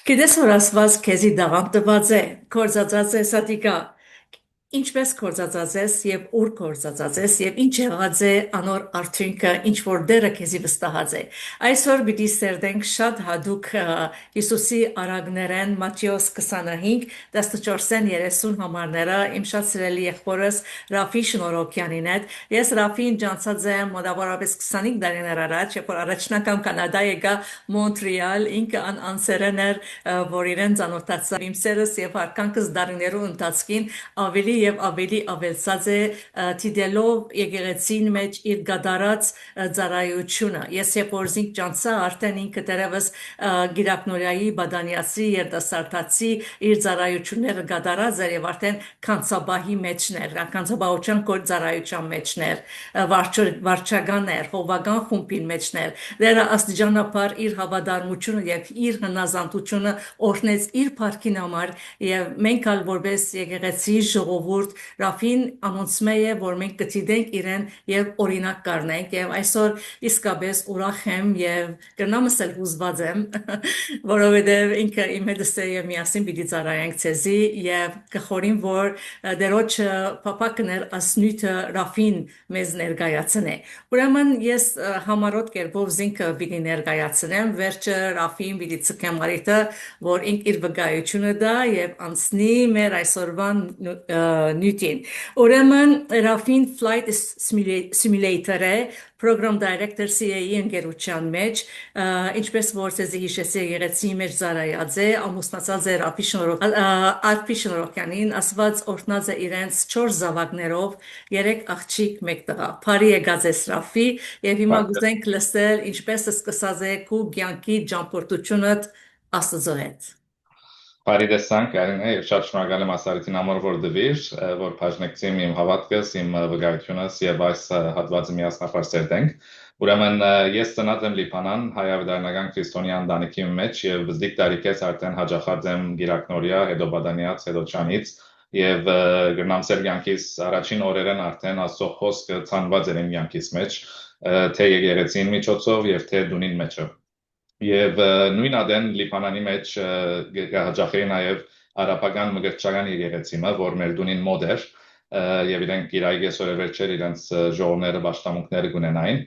Գիտես որ ասված քեզի դաղան տված է, կործածած է սատիկա, ինչպես կործածած ես եւ ուր կործածած ես եւ ինչ եղած է անոր արդյունքը ինչ որ դերը քեզի վստահած է։ Այսօր պիտի սերդենք շատ հadoop Հիսուսի արագներեն Մատթեոս 25 14-ին 30 համարները իմ շատ սիրելի եղբորս Ռաֆի Շնորոքյանին հետ։ Ես Ռաֆին ջանցած եմ մոտավորապես 25 տարիներ առաջ, երբ որ առաջնական Կանադա եկա Մոնտրեալ, ինքը անսերեն էր, որ իրեն ծանոթացա իմ սերս եւ հարկանքս դարիներու ընթացքին ավելի եւ ավելի ավելցած է թիդելով եկեղեցին մեջ իր գդարած ծառայությունը։ Ես երբ որ զինք ջանցա արդեն ինքը դերևս Գիրակնորիայի Բադանիացի երդասարտացի իր ծառայությունները գդարած էր եւ արդեն կանցաբահի մեջներ, կանցաբահության ծառայության մեջներ, վարչականներ, հովական խումբին մեջներ։ Դերը աստիճանաբար իր հավատարմությունը եւ իր հնազանդությունը օրհնեց իր парքին համար եւ մենք ալ որպես եկեղեցի ժողովուրդ Ռաֆին անոնցմե է որ մենք կցիդենք իրեն եւ օրինակ կառնենք եւ այսօր իսկապես ուրախ եմ եւ կնամս էլ հուզված եմ որովհետեւ ինքը իմ հետս է եւ միասին պիտի ծառայենք ցեզի եւ կխորին որ դերոջ փապակներ ասնույթը Ռաֆին մեզ ներկայացնե ուրեմն ես համարոտ կերպով զինքը պիտի ներկայացնեմ վերջը Ռաֆին պիտի ցկեմ արիթը որ ինք իր վկայությունը դա եւ անցնի մեր այսօրվան նյութին ուրեմն Rafin Flight Simulator է Program Director CAE ընկերության մեջ ինչպես որ ցեզի հիշեցի եղեցի մեջ զարայած է ամուսնացած է Ռաֆի Շնորոքյանին ասված օրտնած է իրենց 4 զավակներով 3 աղջիկ 1 տղա Փարի եկած է Ռաֆի եւ հիմա գուզենք լսել ինչպես սկսած է քու կյանքի ճամփորդությունդ Աստծո հետ Բարի տեսանք, Կարինե, եւ շատ շնորհակալ եմ ասարիթին համար որ դվիր, որ բաժնեկցիմ իմ հավատքս, իմ վկայությունս եւ այս հատվածը միասնապար սերտենք։ Ուրեմն ես ծնած եմ Լիբանան, հայ-ավետարանական քրիստոնյա ընտանիքի մեջ եւ բզդիկ տարիքից արդեն հաջախած եմ Գիրակնորիա, հետո Բադանիած, հետո Չանից եւ գրնամսեր կյանքիս առաջին օրերեն արդեն Աստծո խոսքը ցանված էր իմ կյանքիս մեջ, թե եկեղեցին միջոցով եւ թե դունին մեջը։ Եվ նույն ադեն Լիբանանի մեջ հաջախեի նաև արաբական մգրտչական եկեղեցիմը, որ մեր դունին մոդ էր, եւ իրենք իրայի կեսօրը վերջեր իրենց ժողովները պաշտամունքները կունենային,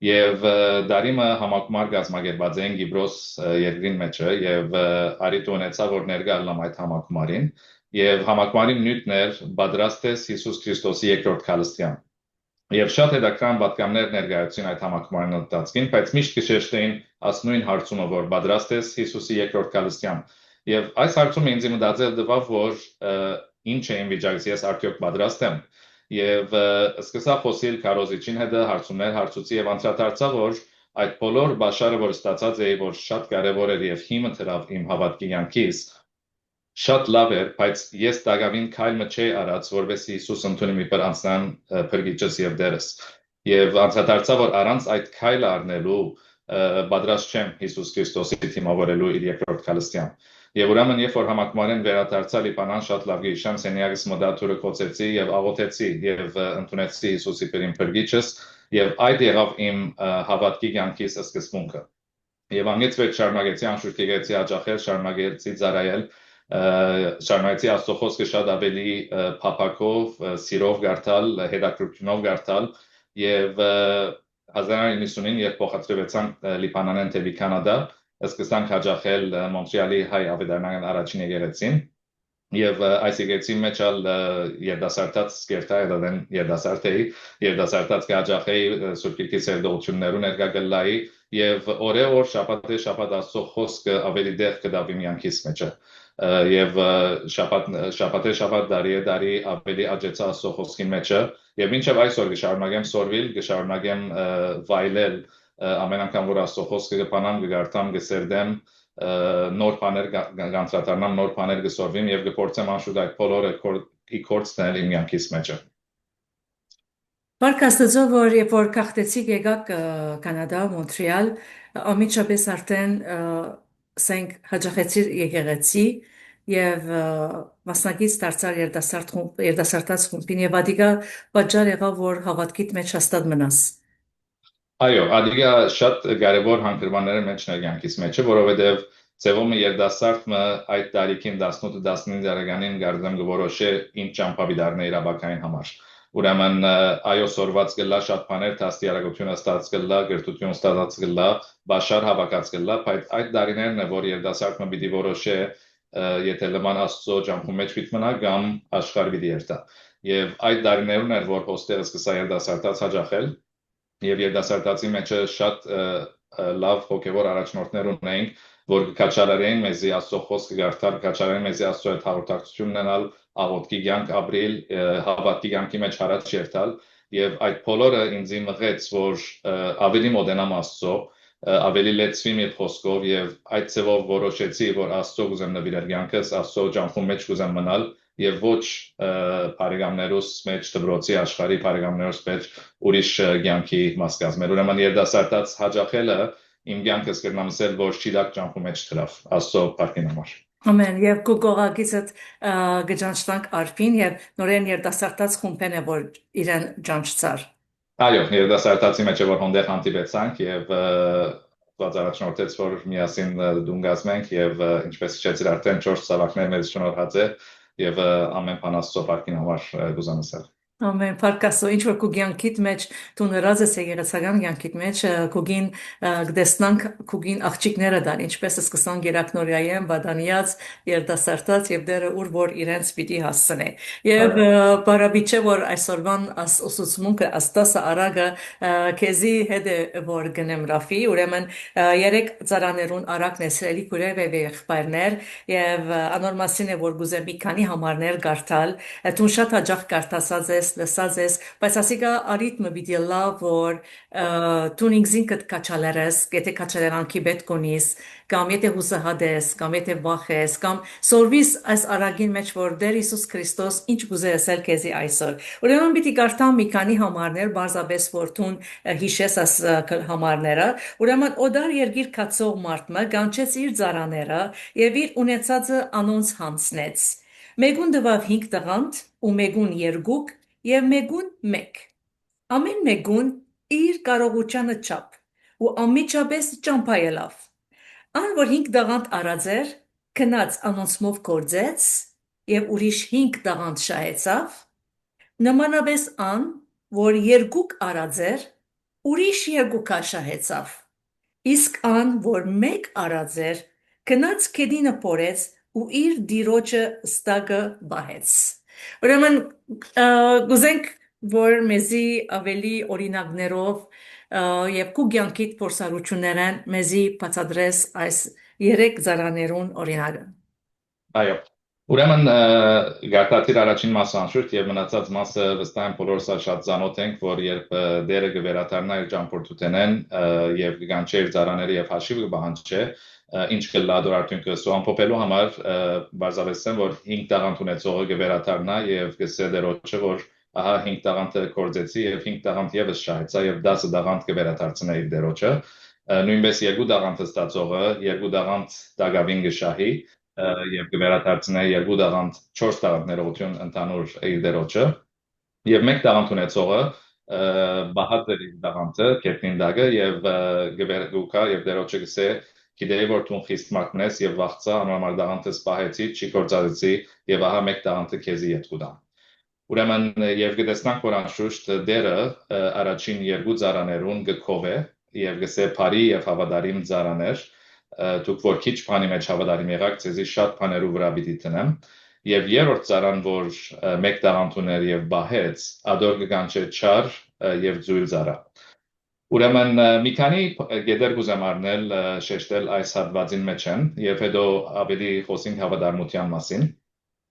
եւ դարիմը համակարգ գազմագերբած են Գիբրոս երկրին մեջը եւ արիտ ունեցա որ ներգալամ այդ համակարգին եւ համակարգի նյութն էր պատրաստես Հիսուս Քրիստոսի երկրորդ քալստյան Եվ շատ հետաքրքրան պատկամներ ներկայացին այդ համակարգման ընթացքին, բայց միշտ կշեշտեին աս նույն հարցումը, որ պատրաստ ես Հիսուսի երկրորդ քալստյան։ Եվ այս հարցումը ինձ մտածել դվավ, որ ինչ է իմ վիճակս, ես արդյոք պատրաստ եմ։ Եվ սկսա խոսել քարոզիչին հետ հարցումներ հարցուցի եւ անդրադարձա, որ այդ բոլոր բաշարը, որ ստացած էի, որ շատ կարեւոր էր եւ հիմը դրավ իմ հավատքի կյանքիս, շատ լավ էր, բայց ես դակավին քայլը չի արած, որովհետեւ Հիսուս ընդունի մի բան անցնան փրկիչս եւ դերս։ Եվ անդրադարձա, որ առանց այդ քայլը առնելու պատրաստ չեմ Հիսուս Քրիստոսի թիմավորելու իր երկրորդ քալստյան։ Եվ ուրեմն երբ որ համակարգին վերադարձա Լիբանան շատ լավ գիշան սենյակս մոդատուրը կոծեցի եւ աղոթեցի եւ ընդունեցի Հիսուսի պերին փրկիչս եւ այդ եղավ իմ հավատքի կյանքիս սկզբունքը։ Եվ ամենից վերջ շարունակեցի անշուշտ եկեցի աջակել, շարունակեցի ծառայել շարունակեցի Աստծո խոսքը շատ ավելի փափակով, սիրով գարտալ, հետաքրքրությունով գարտալ եւ 1990-ին երբ փոխադրվեցանք Լիբանանեն դեպի Կանադա, սկսանք հաջախել Մոնտրեալի հայ ավետարանական առաջին եկեղեցին եւ այս եկեղեցի մեջ ալ երդասարտած սկերտայելն երդասարտած կհաջախեի Սուրբ Գիրքի սերդողություններուն ներկա գլայի եւ օրեօր շաբաթ Աստծո խոսքը ավելի դեղ կդավի միանքիս մեջը եւ շաբաթ դարի ավելի աջեցա Աստծո խոսքի մեջը եւ մինչեւ այսօր կշարունակեմ սորվել, կշարունակեմ վայելել ամեն անգամ որ Աստծո խոսքը կփանամ, կգարտամ, կսերդեմ նոր բաներ կանցրատառնամ, նոր բաներ կսորվեմ եւ կփորձեմ անշուշտ այդ բոլորը կորցնել իմ կյանքիս մեջը։ Բարք Աստծո, որ երբ որ քաղտեցիք եկաք Կանադա, Մոնտրեալ, ամիջապես արդեն սենք հաջախեցիր եկեղեցի եւ մասնակից դարձար երդասարտած խումբին եւ ադիգա պատճառ եղավ որ հավատքիդ մեջ հաստատ մնաս։ Այո, ադիգա շատ կարևոր հանգրվանները մեջ ներկյանքից մեջը, որովհետեւ Ձևոմը երդասարտը այդ տարիքին 18-19 տարեկանին գարդեմ գորոշե ինչ ճամփավի դառնա իր աբակային համար։ Ուրեմն այո սորված գլա շատ բաներ դաստիարակությունը ստաց գլա, գրթություն ստացած գլա, բաշար հավաքած գլա, բայց այդ դարիներն է որ երդասարտը պիտի որոշե եթե լման աստծո ճամփու մեջ պիտի մնա կամ աշխարհ պիտի երթա։ Եվ այդ դարիներն էր որ հոստերը սկսա երդասարտած հաջախել եւ երդասարտացի մեջ շատ լավ հոգեվոր առաջնորդներ ունենք, որ կաչարարեն մեզի աստծո խոսքը գարտալ, կաչարարեն մեզի աստծո այդ հաղորդակցությունն ունենալ, աղոթքի կյանք ապրել, հավատքի կյանքի մեջ հարած երթալ եւ այդ բոլորը ինձ մղեց, որ ավելի մոդենամ աստծո, ավելի լեցվի իր խոսքով եւ այդ ծավով որոշեցի, որ աստծո կուզեմ նվիրել կյանքս, աստծո ջանքում մեջ կուզեմ մնալ եւ ոչ բարեկամներուս մեջ դբրոցի աշխարհի բարեկամներուս մեջ ուրիշ կյանքի մաս կազմել։ Ուրեմն երդասարտած հաջախելը իմ կյանքս կրնամսել որ չիդակ ջանքում մեջ դրավ աստծո բարքին համար։ Ամեն եւ կողակից այդ գճանչտանք արփին եւ նորեն երդասարտած խումբեն է որ իրեն ջանչցար։ Այո, երդասարտացի մեջ որ հոնդեղ հանդիպեցանք եւ բացառաչնորտեց որ միասին դունգազմենք եւ ինչպես իջեցիր արդեն 4 ծավալներ մեզ շնորհած է եւ ամեն բան աստծո բարքին համար գուզանասել։ Ամեն փառքասո ինչ որ քո կյանքիդ մեջ դու նրած ես եկեղեցական կյանքիդ մեջ քոգին գտեսնանք քոգին աղջիկները դան ինչպես սկսան գերակնորյայեն բադանիած երդասարտած եւ դերը ուր որ իրենց պիտի հասցնե եւ բարաբիչե որ այսօրվան ուսուցմունքը աստասը արագը քեզի հետ որ գնեմ ռաֆի ուրեմն երեք ծարաներուն արագ նեսրելի քուրև եւ եղբայրներ եւ անոր մասին է որ գուզեմ մի քանի համարներ գարտալ դու շատ հաջող գարտասած ես լսած ես, բայց ասիկա արիթմը պիտի լավ որ դու ինքզինքդ կաչալերես, եթե կաչալերանքի պետք ունիս, կամ եթե հուսահատ ես, կամ եթե վախ ես, կամ սորվիս այս արագին մեջ որ Տեր Հիսուս Քրիստոս ինչ կուզե ասել քեզի այսօր։ Ուրեմն պիտի կարդամ մի քանի համարներ, բարձաբես որ դու հիշես այս համարները։ Ուրեմն օդար երգիր կացող մարդը գանչեց իր ծարաները եւ իր ունեցածը անոնց հանցնեց։ Մեկուն դվավ 5 տղանդ ու մեկուն երկուք եւ մեկուն մեկ ամեն մեկուն իր կարողությանը չափ ու անմիջապես ճամփայելով ան որ 5 տղանդ արածեր քնած անոնցմով կործեց եւ ուրիշ 5 տղանդ շահեցավ նմանապես ան որ երկուք արածեր ուրիշ երկուքա շահեցավ իսկ ան որ մեկ արածեր քնած կեդինը փորեց ու իր դիրոջը ստագը բահեց Ուրեմն գուզենք որ մեզի ավելի օրինակներով եւ քու կյանքիդ փորձառություններն մեզի բացադրես այս երեք ծառաներուն օրինակը Այո Ուրեմն գարտացիր առաջին մասը անշուշտ եւ մնացած մասը վստահ եմ բոլորս շատ ծանոթ ենք որ երբ դերը կվերաթարնա իր ճամփորդութենեն եւ կգանչեր ծառաները եւ հաշիվ կբահանջե ինչ կլա դոր արդյունքը սո ամփոփելու համար բարձրացեմ որ 5 տաղանդ ունեցողը կվերաթարնա եւ կսե դերոջը որ ահա 5 տաղանդը կորձեցի եւ 5 տաղանդ եւս շահեցա եւ 10 տաղանդ կվերաթարցնե իր դերոջը նույնպես 2 տաղանդ ստացողը 2 տաղանդ դագավին կշահի եւ կվերաթարցնե 2 տաղանդ 4 տաղանդ ներողություն ընդհանուր իր դերոջը եւ 1 տաղանդ ունեցողը բահաձեր իր տաղանդը կետնին դագը եւ գվերգուկա եւ դերոջը կսե Գիտեի որ դու խիստ մատնես եւ վախծա անորմալ դաղանտը սպահեցի, չի կործածեցի եւ ահա մեկ դաղանտը քեզի յետքուդա։ Ուրեմն եւ գտեսնանք որ անշուշտ դերը առաջին երկու ծառաներուն գկով է եւ գսե բարի եւ հավատարիմ ծառաներ դուք որ քիչ բանի մեջ հավատարիմ եղաք ցեզի շատ բաներու վրա պիտի տնեմ եւ երրորդ ծառան որ մեկ դաղանտ ուներ եւ բահեց ադոր կգանչե չար եւ ձույլ ծառա Ուրեմն մի քանի գեդեր կուզեմ առնել շեշտել այս հատվածին մեջ են եւ հետո ավելի խոսենք հավատարմության մասին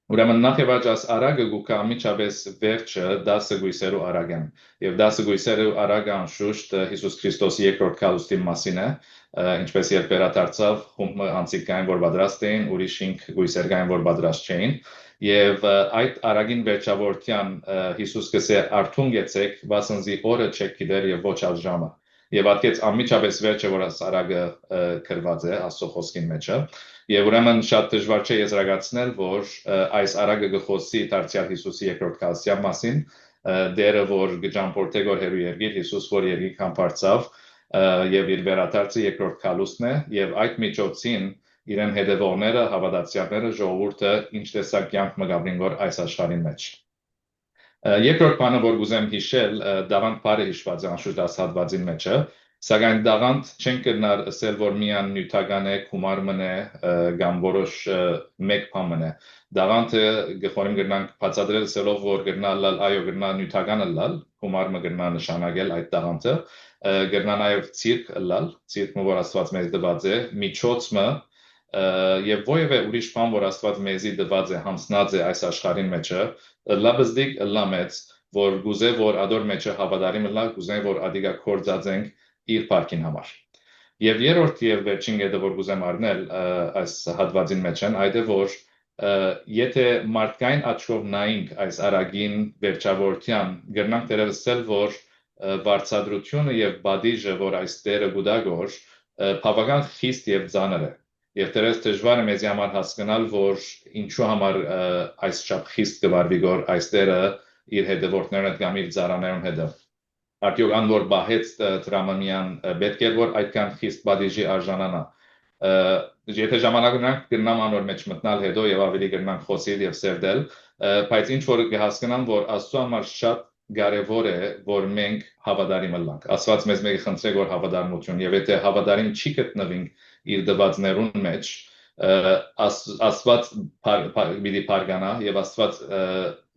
Ուրեմն նախ եւ առաջ արագը գուկա միջավես վերջը 10 գույսերու արագեն եւ 10 գույսերու արագը անշուշտ Հիսուս Քրիստոսի երկրորդ քալուստի մասին է ինչպես երբ վերադարձավ խումբը անցիկային որ պատրաստ էին ուրիշ 5 գույսեր կային որ պատրաստ չէին եւ այդ արագին վերջավորության Հիսուս կսե արթուն գեցեք վասնզի օրը չեք գիտեր եւ ոչ ալ ժամը եւ ատկեց անմիջապես վերջը որ արագը կրված է աստծո խոսքին մեջը Եվ ուրեմն շատ դժվար չէ եզրակացնել, որ այս արագը գխոսի դարձյալ Հիսուսի երկրորդ քալստյան մասին, դերը որ գճամփորդե գոր հերու երգիր Հիսուս որ երգի կամփարծավ եւ իր վերադարձը երկրորդ քալուստն է եւ այդ միջոցին իրեն հետևողները, հավատացյալները, ժողովուրդը ինչ տեսակ կյանք մը գաբրին որ այս աշխարհի մեջ։ Երկրորդ բանը, որ գուզեմ հիշել, դաղանդ բարը հիշված է անշուշտ այս հատվածին մեջը, սակայն դաղանդ չեն կրնար ասել, որ միան նյութական է, գումար մն է, կամ որոշ մեկ բան մն է։ Դաղանդը գխորիմ գրնանք բացատրել ասելով, որ գրնա լալ, այո, գրնա նյութական լալ, գումար մը գրնա նշանակել այդ դաղանդը, գրնա նաև ցիրկ լալ, ցիրկը որ Աստված մեզ տված է, միջոց մը եւ ովևէ ուրիշ բան, որ Աստված մեզի տված է, հանձնած է այս աշխարհին մեջը, լաբզդիկ լամեց, որ գուզե որ ադոր մեջը հավատարիմ լա, գուզե որ ադիգա կորձածենք իր парքին համար։ Եվ երրորդ եւ վերջին կետը որ գուզեմ առնել այս հատվածին մեջ են, այդ է որ եթե մարդկային աչքով նայենք այս արագին վերջավորության, գրնանք դերել որ վարչադրությունը եւ բադիժը, որ այս տերը գուդագոր, բավական խիստ եւ ծանր է։ Եվ դերես դժվար է մեզ համար հասկանալ, որ ինչու համար այս չափ խիստ կվարվի գոր այս տերը իր հետևորդներն կամ իր ծառաներուն հետ։ Արդյոք ան որ բահեց տրամամյան պետք է որ այդքան խիստ բադիժի արժանանա։ Եթե ժամանակ ունենք գնամ անոր մեջ մտնալ հետո եւ ավելի գնանք խոսել եւ սերդել, բայց ինչ որ կհասկանամ, որ Աստծո համար շատ կարևոր է, որ մենք հավատարիմ լինենք։ Աստված մեզ մեկ խնդրե որ հավատարմություն եւ եթե հավատարիմ չի գտնվենք իր դվածներուն մեջ, Աստված պիտի պարգանա եւ Աստված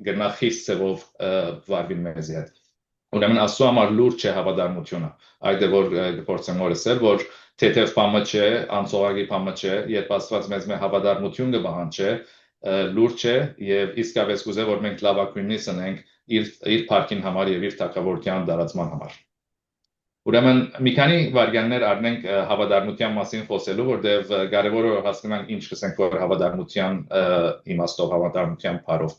գնա խիստ ծավով վարվի մեզի հետ։ Ուրեմն Աստծո համար լուրջ է հավատարմությունը։ Այդ է որ գործեմ օրսել, որ թեթև բամը չէ, անցողագի բամը չէ, երբ Աստված մեզ հավատարմություն կբանջի, լուրջ է եւ իսկապես կուզե որ մենք լավագույնս ունենք իր парքին համար եւ իր թակավորության դարացման համար։ Ուրեմն մի քանի վարյաններ առնենք հավատարմության մասին խոսելու, որտեղ կարևոր է հասկանանք ինչ կսենք որ հավատարմության իմաստով, հավատարմության բառով։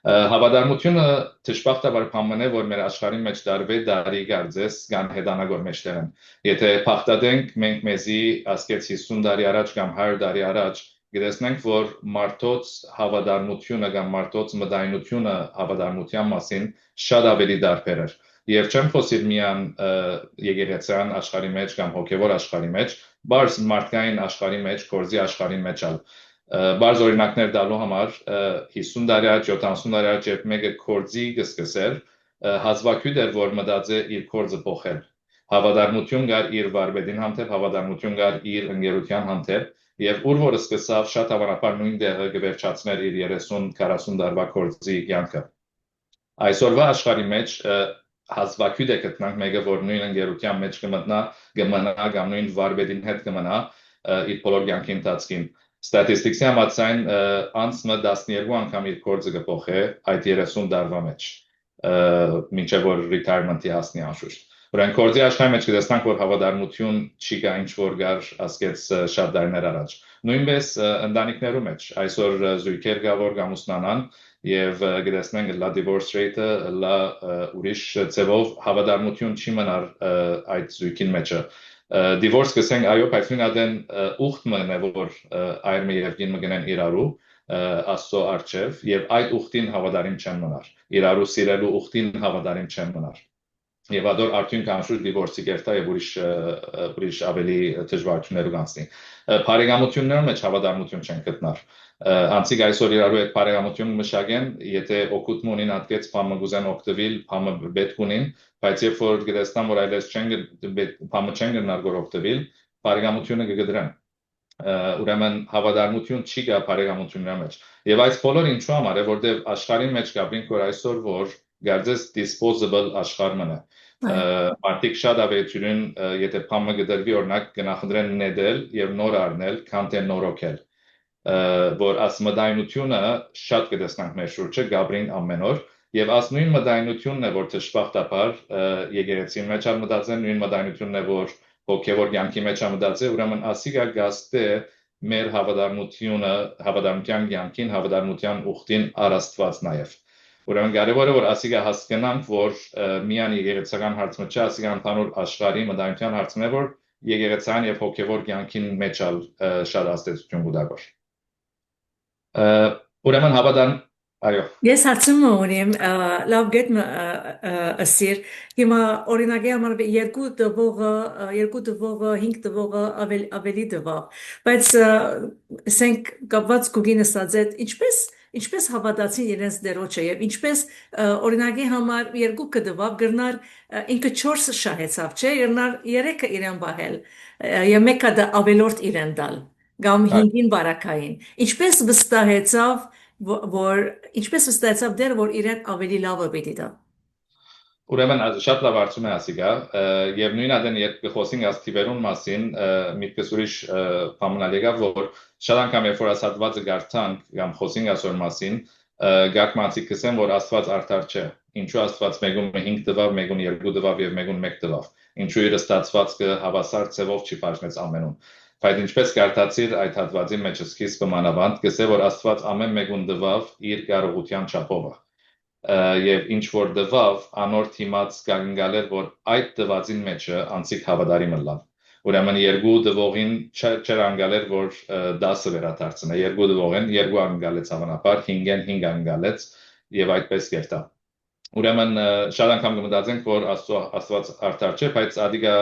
Հավատարմությունը դժբախտաբար բան է, որ մեր աշխարհի մեջ դարի գարձես կան հետանագոր մեջտեղեն։ Եթե փախտadենք մենք մեզի ասկեց 50 տարի առաջ կամ 100 տարի առաջ գտեսնենք, որ մարդոց հավատարմությունը կամ մարդոց մտայնությունը հավատարմության մասին շատ ավելի դարբեր էր։ Եվ չեմ խոսիլ միան եկեղեցական աշխարհի մեջ կամ հոգևոր աշխարհի մեջ, բարձ մարդկային աշխարհի մեջ, գործի աշխարհի մեջ ալ բարձ օրինակներ տալու համար 50 տարի առաջ, 70 տարի առաջ երբ մեկը գործի կսկսեր, հազվագյուտ էր որ մտածե իր գործը փոխել։ Հավատարմություն կար իր վարպետին հանդեպ, հավատարմություն կար իր ընկերության հանդեպ, եւ ուր որ սկսավ շատ հավանաբար նույն տեղը կվերջացներ իր 30-40 տարվա գործի կյանքը։ Այսօրվա աշխարհի մեջ հազվագյուտ է գտնանք մեկը որ նույն ընկերության մեջ կմտնա կամ նույն վարպետին հետ կմնա իր բոլոր կյանքի ընթացքին։ Ստատիստիկայի համաձայն անցնը 12 անգամ իր գործը կփոխե այդ 30 տարվա մեջ մինչև որ retirement-ի հասնի անշուշտ։ Ուրեմն գործի աշխարհի մեջ կտեսնանք որ հավատարմություն չի կա ինչ որ գար ասկեց շատ տարիներ առաջ։ Նույնպես ընտանիքներու մեջ այսօր զույգեր կա որ գամուսնանան եւ գտեսնենք լա divorce rate-ը լա ուրիշ ծավով հավատարմություն չի մնար այդ զույգին մեջը։ Divorce կսենք այո, բայց նույն ադեն ուխտ մն է որ այրմը եւ գին մգնեն իրարու Աստծո արչեվ եւ այդ ուխտին հավատարիմ չեն մնար։ Իրարու սիրելու ուխտին հավատարիմ չեն մնար։ Եվ ադոր արդյունքը անշուշտ divorce-ի կերտա եւ ուրիշ ավելի դժվարություններ կանցնի։ Բարեկամություններում մեջ հավատարմություն չեն գտնար։ Անցիկ այսօր իրարու հետ բարեկամություն մշակեն, եթե օգուտ ունին ատկեց բամը գուզեն օգտվել, բամը պետք ունին, բայց երբ որ գտեսնան որ այլես չեն բամը չեն գնար որ օգտվել, բարեկամությունը կգդրեն։ Ուրեմն հավատարմություն չի գա բարեկամությունների մեջ։ Եվ այս բոլորը ինչու համար է, որտեղ աշխարհի մեջ գաբրինք որ այսօր որ գարձես disposable աշխարհ մնա։ Մարդիկ շատ ավելություն եթե բամը գդրվի օրինակ գնահատեն նետել եւ նոր առնել, քան թե նորոգել։ Որ աս մտայնությունը շատ կտեսնանք մեր շուրջը գաբրին ամեն օր եւ աս նույն մտայնությունն է որ դժբախտաբար եկեղեցին մեջ ալ մտածեն նույն մտայնությունն է որ հոգեվոր կյանքի մեջ ալ մտածե ուրեմն ասիգա գաստե մեր հավատարմության կյանքին հավատարմության ուխտին առաստված նաեւ ուրեմն կարևոր է որ ասիգա հասկանանք որ միան եկեղեցական հարցը չէ ասիգա ընդհանուր աշխարհի մտայնության հարցն է որ եկեղեցական եւ հոգեվոր կյանքին մեջ ալ շատ ազդեցություն կունենա Ուրեմն Այո, Ես հարցում ունեմ, լավ գետ ասիր, հիմա օրինակի համար երկու տվողը, հինգ տվողը ավելի տվող, բայց ասենք կապված կուգին ասած այդ ինչպես հավատացին իրենց դերոջը եւ ինչպես օրինակի համար երկու կդվավ գրնար ինքը 4 շահեցավ, չէ, գրնար 3-ը իրեն բահել եւ մեկը դա ավելորդ իրեն դալ, կամ հինգին բարակային, ինչպես վստահեցավ որ ինչպես վստահեցավ դեր որ իրեն ավելի լավը պիտի տա։ ուրեմն շատ լավ հարցում է ասիգա եւ նույն adեն երբ կխոսենք աստիվերուն մասին միտքս ուրիշ փամնալ եկավ որ շատ անգամ երբ որ ասածվածը գարտանք կամ խոսենք ասոր մասին գարկմանցի կսեն որ աստված արդար չէ ինչու աստված մեկում 5 տվավ մեկում 2 տվավ եւ մեկում 1 տվավ ինչու իր ստացվածքը հավասար ծևով չի բաժնեց ամենում բայց ինչպես գարտացիր այդ հատվածի մեջ սկիզբը մանավանդ կսե որ աստված ամեն մեկուն տվավ իր կարողության չափով եւ ինչ որ դվավ անոր թիմած գանգալեր որ այդ դվածին մեջը անցիկ հավատարիմ լավ ուրեմն երկու դվողին չեր անգալեր որ 10-ը վերադարձնե երկու դվողեն երկու անգալեց հավանաբար 5-ն 5 անգալեց եւ այդպես կերտա ուրեմն շատ անգամ կմտածենք որ աստված արդար չէ բայց ադիգա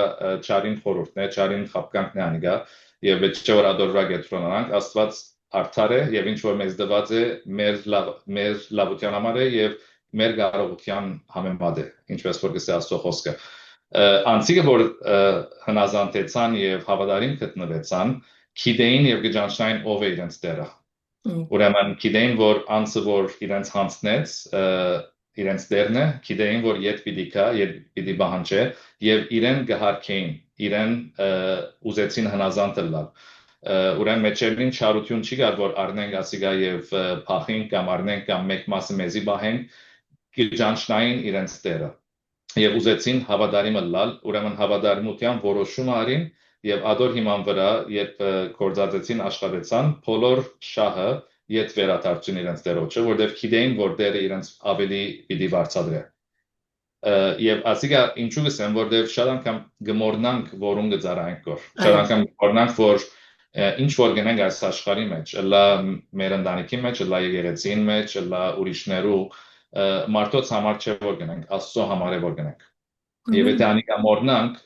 չարին խորհուրդն է չարին խապկանքն է անիգա եւ ոչ որ ադորվա գետրոնանք աստված արդար է եւ ինչ որ մեզ դված է մեր լավության համար է եւ մեր կարողության համեմատ է ինչպես որ կսե աստծո խոսքը անցիկը որ հնազանդեցան եւ հավատարիմ գտնվեցան գիտեին եւ գճանչնային ով է իրենց դերը ուրեմն գիտեին որ անցը որ իրենց հանցնեց իրենց դերն է գիտեին որ իդ պիտի կա իդ պիտի բանջե եւ իրեն գահարքեին իրեն ուզեցին հնազանդ լալ ուրեմն մեջերին չարություն չի գար որ առնենք ասիգա եւ փախին կամ առնենք կամ մեկ մասը մեզի բահենք գիրջանչնային իրենց դերը եւ ուզեցին հավատարիմը լալ ուրեմն հավատարմության որոշումը արին եւ ադոր հիման վրա երբ կորզածեցին աշխատեցան բոլոր շահը իդ վերադարձին իրենց դերոջը որտեղ գիտեին որ դերը իրենց ավելի պիտի բարձրացրե եւ ասիգա ինչու գսեմ որտեղ շատ անգամ գմորնանք որուն գծարայինք կոր շատ անգամ գմորնանք որ ինչ որ գնանք այս աշխարհի մեջ լա մեր ընտանիքի մեջ լա եկեղեցին մեջ լա ուրիշներու մարդոց համար չէ որ գնանք աստծո համար է որ գնանք եւ եթե անիկա մորնանք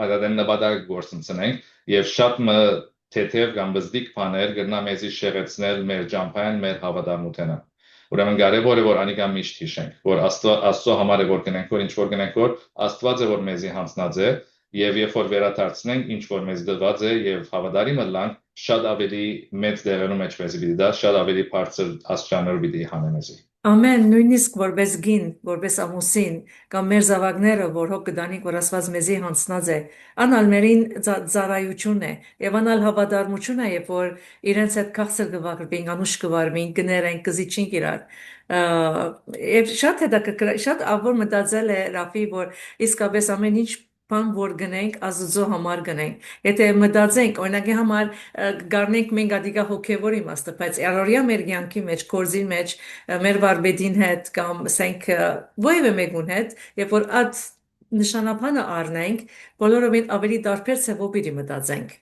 այդեն նպատակ գործընծնենք եւ շատ թեթև կամ բզդիկ բաներ գտնա մեզի շեղեցնել մեր ջամփային մեր հավատարմությունը ուրեմն կարևոր է որ անիկա միշտ հիշենք որ աստծո համար է որ գնանք որ ինչ որ գնանք որ աստված է որ մեզի հանձնած է եւ երբ որ վերադարձնենք ինչ որ մեզ դված է եւ հավատարիմը լանք շատ ավելի մեծ դերերու մեջ մեզի պիտի դա շատ ավելի բարձր աստիճաններով պիտի հանե մեզի Ամեն նույնիսկ որպես գին, որպես ամուսին, կամ մեր զավակները, որ հոգ կդանիք, որ ասված մեզի հանցնած է, անալ մերին ծառայություն է, եւ անալ հավատարմություն է, երբ որ իրենց հետ քաղցր կվարվին, անուշ կվարվին, կներեն, կզիջին իրար։ Եվ շատ ավոր մտածել է Ռաֆի, որ իսկապես ամեն ինչ բան որ գնենք ազուծո համար գնենք եթե մտածենք օրինակի համար գարնենք մենք ադիգա հոգևոր իմաստը բայց առօրյա մեր կյանքի մեջ կորզի մեջ մեր վարպետին հետ կամ ասենք ովևէ մեկուն հետ երբ որ այդ նշանափանը առնենք բոլորովին ավելի տարբեր ցևով պիտի մտածենք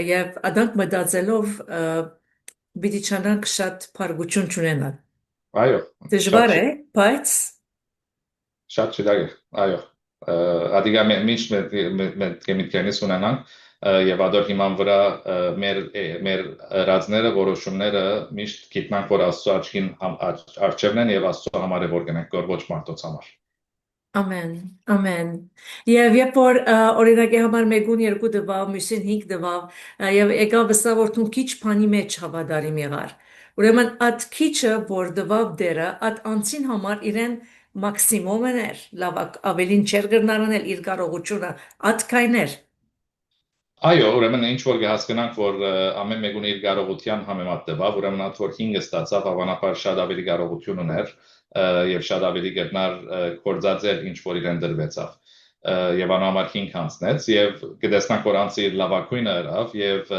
եւ adank մտածելով պիտի չանանք շատ փարգություն չունենալ այո դժվար է բայց շատ շտագ այո ադիգա միշտ մեր կեմիկյանից ունենանք եւ ադոր հիման վրա մեր ռազմները որոշումները միշտ գիտնանք որ աստծո աչքին արժևն են եւ աստծո համար է որ գնանք ոչ մարդոց համար Ամեն, ամեն։ Եվ երբ որ օրինակի համար մեկուն երկու դվավ, մյուսին 5 դվավ, եւ եկավ վստահ որ դու քիչ բանի մեջ հավատարիմ եղար։ Ուրեմն այդ քիչը որ դվավ դերը, այդ անցին համար իրեն մաքսիմումն էր, լավ ավելին չեր գրնարանել իր կարողությունը, այդքան էր։ Այո, ուրեմն ինչ որ կհասկանանք, որ ամեն մեկուն իր կարողության համեմատ տվավ, ուրեմն այդ որ 5-ը ստացավ, հավանաբար շատ ավելի կարողություն ուներ եւ շատ ավելի գտնար կորձածել ինչ որ իրեն դրվեցավ։ Եվ անհամար 5 հանցնեց եւ կտեսնանք որ անցի իր լավակույնը հրավ եւ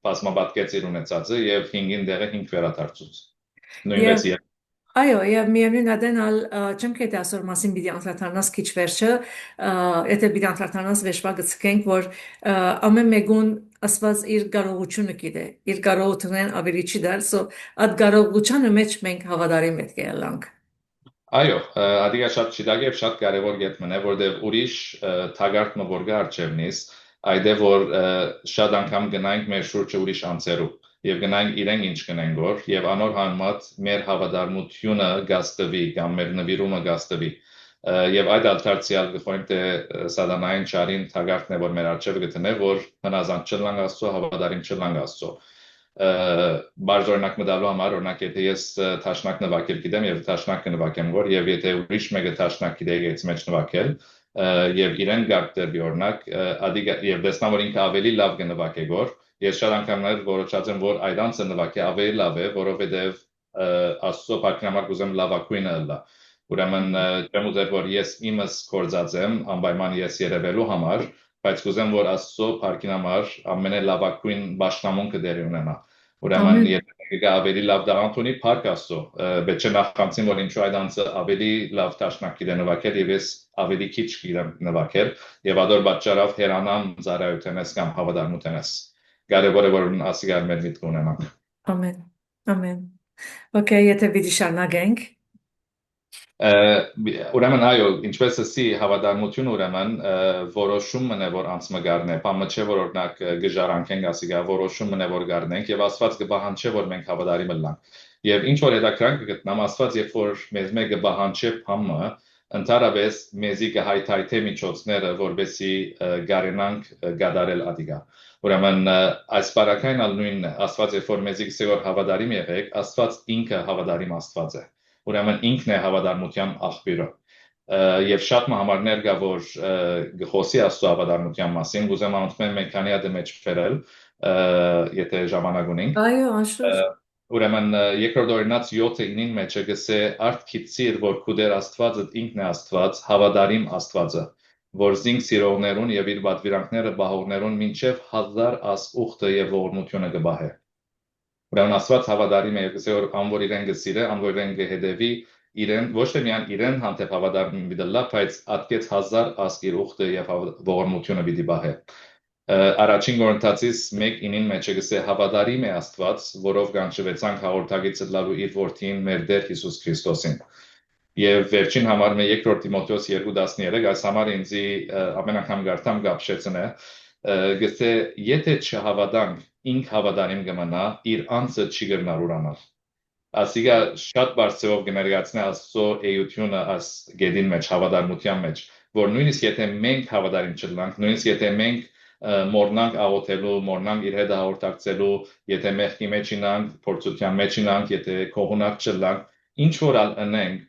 բազմապատկեց իր ունեցածը եւ 5-ին դերը 5 վերադարձուց։ Նույնպես Այո, եւ միևնույն adենալ չեմ կետի ասոր մասին պիտի անդրադառնաս քիչ վերջը, եթե պիտի անդրադառնաս վեշվա գցկենք, որ ամեն մեկուն ասված իր կարողությունը գիտե, իր կարողությունն ավելի չի դար, սո այդ կարողությանը մեջ մենք հավատարիմ պետք է ելանք։ Այո, ադիգա շատ չիդագ եւ շատ կարևոր գետ մնե, որտեղ ուրիշ թագարտը որ գա արջևնից, այդե որ շատ անգամ գնանք մեր շուրջը ուրիշ անձերու եւ գնանք իրենք ինչ գնեն գոր եւ անոր համեմատ մեր հավատարմությունը գաստվի կամ մեր նվիրումը գաստվի եւ այդ ալտարցիալ գխոյն թե սադանային ճարին թագարտն է որ մեր արջևը գտնե որ հնազանդ չլանգ աստծո հավատարիմ չլանգ աստծո բարձ օրինակ մտալու համար օրինակ եթե ես տաշնակ նվակել գիտեմ եւ տաշնակը նվակեմ գոր եւ եթե ուրիշ մեկը տաշնակ գիտեի այս մեջ նվակել եւ իրեն գարտերվի օրինակ ադիգա եւ դեսնամ որ ինքը ավելի լավ կնվակե գոր ես շատ անգամներ որոշած եմ որ այդ անձը նվակե ավելի լավ է որովհետեւ աստծո պատկերամար կուզեմ լավակույնը լա ուրեմն չեմ ուզեր որ ես իմս կորձած եմ անպայման ես երևելու համար բայց կուզեմ որ աստծո պատկերամար ամենալավակույն պաշտամունքը դերի ունենա ուրեմն Ամեն եթե ավելի լավ դրանք ունի փառք աստծո բայց չնախանցին որ ինչու այդ անձը ավելի լավ տաշնակ գիտե նվակել եւ ես ավելի քիչ գիտեմ նվակել եւ ադոր պատճառով հերանամ ծառայությունս կամ հավատարմութենս կարևոր է որ ասիգար մեր միտք ունենանք ամեն ամեն Okay, եթե պիտի շարունակենք ուրեմն այո ինչպես էսի հավատարմություն ուրեմն որոշումն է որ անց մգարնե բամը չէ որ օրինակ գժարանքենք ասիգա որոշումն է որ գարնենք եւ աստված կբահանչե որ մենք հավատարիմ լանք եւ ինչ որ հետաքրքրան կգտնամ աստված երբ որ մեզ մեկը բահանչե բամը ընդհանրապես մեզի կհայթայթե միջոցները որբեսի գարենանք գադարել ադիգա ուրեմն այս բարակային ալնույն աստված երբ որ մեզի գսեոր հավատարիմ եղեք աստված ինքը հավատարիմ աստված է ուրեմն ինքն է հավատարմության աղբյուրը եւ շատ համարներ կա որ գխոսի աստծո հավատարմության մասին ուզեմ անցնել մեկ քանի հատ մեջ ֆերել եթե ժամանակ ունենք այո անշուշտ ուրեմն երկրորդ օրինաց 7:9-ին մեջը գսե արդ քիծիր որ քուդեր աստվածը ինքն է աստված հավատարիմ աստվածը որ զինք սիրողներուն եւ իր պատվիրանքները բահողներուն մինչեւ 1000 աս ուխտը եւ ողորմությունը կբահե ուրեմն աստված հավատարիմ է եւ գսե որ անոր իրեն գսիրե անոր իրեն գհետեվի իրեն ոչ թե միան իրեն հանդեպ հավատարիմ դիլա բայց ատկեց 1000 աս իր ուխտը եւ ողորմությունը պիտի բահե առաջին Կորինթացիս 1:9-ին մեջ գսե հավատարիմ է Աստված, որով կանչվեցանք հաղորդագիծը լալու իր որդին մեր Տեր Հիսուս Քրիստոսին։ Եվ վերջին համարը երկրորդ Տիմոթեոս 2:13 այս համարը ինձ ամեն անգամ գարտամ գապշեցնե գսե եթե չհավատանք ինք հավատարիմ կմնա իր անձը չի գտնար ուրանալ ասիգա շատ բարձրով կներկայացնե աստծո էությունը աս գեդին մեջ հավատարմության մեջ որ նույնիսկ եթե մենք հավատարիմ չլանք նույնիսկ եթե մենք մորնանք աղոթելու, մորնանք իր հետ հաղորդակցելու, եթե մեղքի մեջ ինանք, փորձության մեջ ինանք, եթե կողունակ չլանք, ինչ որ անենք,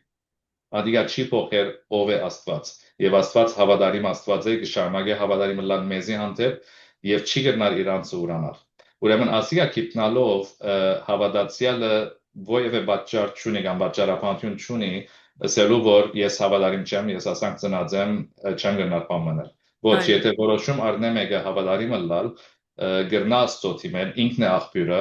ադիգա չի փոխեր ով է Աստված։ Եվ Աստված հավատարիմ Աստված է, կշարունակի հավատարիմ լան մեզի հանդեպ եւ չի գտնար իրանցը ուրանալ։ Ուրեմն ասիգա կիտնալով հավատացյալը ովևէ պատճառ չունի կամ պատճառաբանություն չունի, ասելու որ ես հավատարիմ չեմ, ես ասանք ծնած եմ, չեմ գնալ պայմաններ։ Ոչ, եթե որոշում առնեմ եկը հավատարիմը լալ, գրնա աստծոթի մեր, ինքն է աղբյուրը,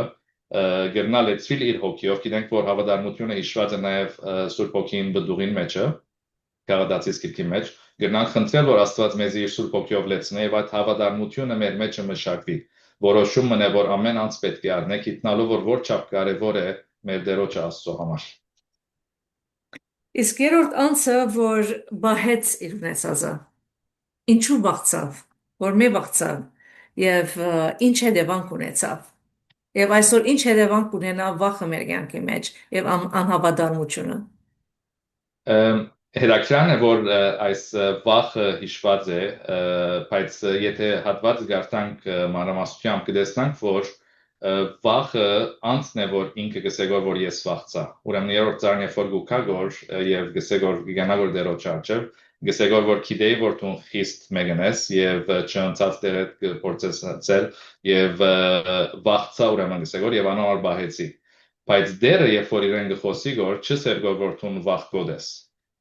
գրնա լեցվիլ իր հոգիով, գիտենք, որ հավատարմությունը հիշված է նաև Սուրբ Հոգին բդուղին մեջը, Գաղատացիս գիրքի մեջ, գրնանք խնդրել, որ Աստված մեզ իր Սուրբ Հոգիով լեցնե եւ այդ հավատարմությունը մեր մեջը մշակվի։ Որոշումն է, որ ամեն անց պետք է առնենք, գիտնալով, որ որչափ կարևոր է մեր Տերոջը Աստծո համար։ Իսկ երրորդ անձը, որ բահեց իր ունեցածը, ինչու բաղցավ, որ մի բաղցավ եւ ինչ հետևանք ունեցավ եւ այսօր ինչ հետևանք ունենա վախը մեր կյանքի մեջ եւ անհավատարմությունը Հետաքրքրան է որ այս վախը հիշված է բայց եթե հատված գարտանք մանրամասնությամբ կտեսնանք որ վախը անցն է որ ինքը գսեգոր որ ես վախցա ուրեմն երրորդ ծառն երբ որ գուքա գոր եւ գսեգոր գանա որ դերո չարչև գսեգոր որ քիդեի որ դու խիստ մեգնես եւ չընծած դերդ գործեցել եւ վախցա ուրեմն գսեգոր եւ անոր բահեցի բայց դերը երբ որ իրեն գխոսի գոր չսերգոր որ դու վախ գոդես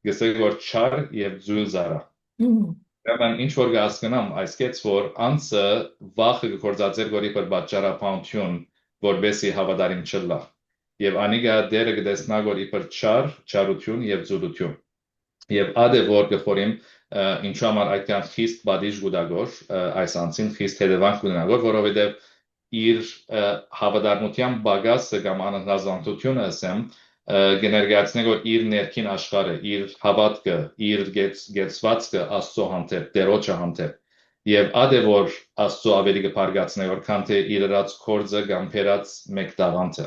գսեգոր չար եւ ձուլ զարա Ուրեմն ինչ որ կհասկանամ այս կեց որ անձը վախը գործածել գորի પર պատճառաբանություն որբեսի հավատարիմ չլա եւ անիգա դերը կդեսնա որ իբր չարություն եւ զուլություն եւ ադե որ գխորիմ ինչու համար այդքան խիստ բադիժ գուդագոր այս անցին խիստ հետևանք գունագոր որովհետեւ իր հավատարմության բագասը կամ անհնազանդությունը ասեմ կներկայացնի որ իր ներքին աշխարհը իր հավատքը իր գեցվածքը աստծո հանդեպ դերոջը հանդեպ եւ ադե որ աստծո ավելի կփարգացնի որքան թե իր իրաց կորձը կամ փերած մեկ տաղանթը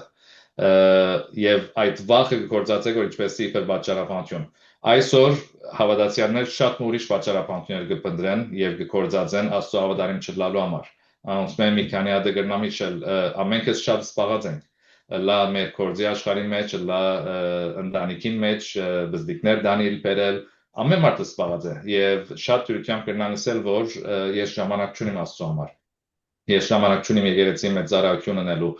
եւ այդ վախը գործածեք որ ինչպես իբր պատճառաբանություն այսօր հավատացյալներ շատ ուրիշ պատճառաբանություններ կփնտրեն եւ կգործածեն աստծո հավատարիմ չլալու համար անոնց մի քանի հատ գրնամի շել ամենքս շատ սպաղած ենք լա մեր կորձի աշխարհի մեջ լա ընտանիքին մեջ բզդիկներ դանիել բերել ամեն մարդը սպաղած է եւ շատ դյուրությամբ կրնան ասել որ ես ժամանակ չունիմ աստծո համար ես ժամանակ չունիմ եկեղեցի մեջ ծառայություն անելու